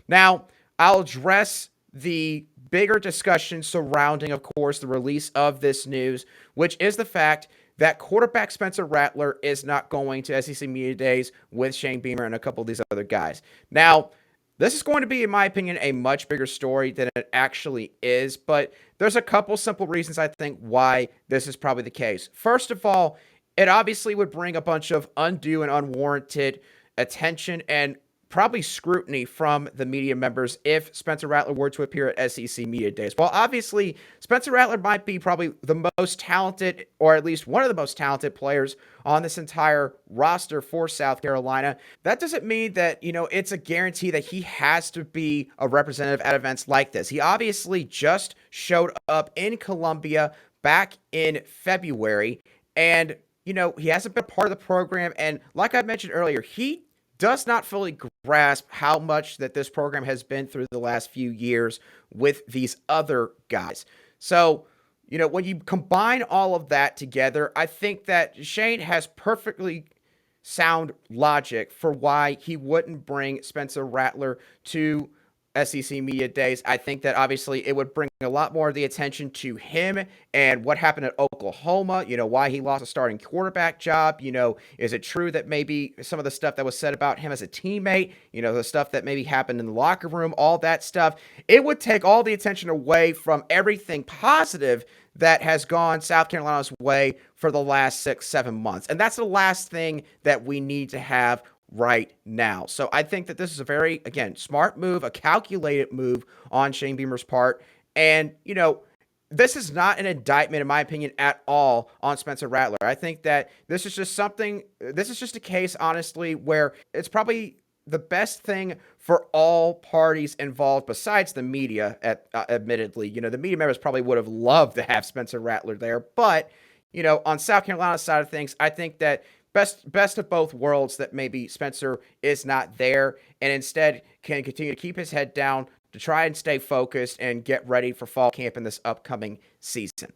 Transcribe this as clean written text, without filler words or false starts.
Now, I'll address the bigger discussion surrounding, of course, the release of this news, which is the fact that quarterback Spencer Rattler is not going to SEC Media Days with Shane Beamer and a couple of these other guys. Now, this is going to be, in my opinion, a much bigger story than it actually is, but there's a couple simple reasons I think why this is probably the case. First of all, it obviously would bring a bunch of undue and unwarranted attention and probably scrutiny from the media members if Spencer Rattler were to appear at SEC Media Days. While obviously Spencer Rattler might be probably the most talented, or at least one of the most talented players on this entire roster for South Carolina, that doesn't mean that, it's a guarantee that he has to be a representative at events like this. He obviously just showed up in Columbia back in February, and he hasn't been part of the program. And like I mentioned earlier, he does not fully grasp how much that this program has been through the last few years with these other guys. So, when you combine all of that together, I think that Shane has perfectly sound logic for why he wouldn't bring Spencer Rattler to SEC Media Days. I think that obviously it would bring a lot more of the attention to him and what happened at Oklahoma, why he lost a starting quarterback job. Is it true that maybe some of the stuff that was said about him as a teammate, the stuff that maybe happened in the locker room, all that stuff, it would take all the attention away from everything positive that has gone South Carolina's way for the last 6-7 months. And that's the last thing that we need to have right now. So I think that this is a very, again, smart move, a calculated move on Shane Beamer's part. And, this is not an indictment, in my opinion, at all on Spencer Rattler. I think that this is just a case, honestly, where it's probably the best thing for all parties involved besides the media, admittedly. The media members probably would have loved to have Spencer Rattler there. But, on South Carolina's side of things, I think that best of both worlds, that maybe Spencer is not there and instead can continue to keep his head down to try and stay focused and get ready for fall camp in this upcoming season.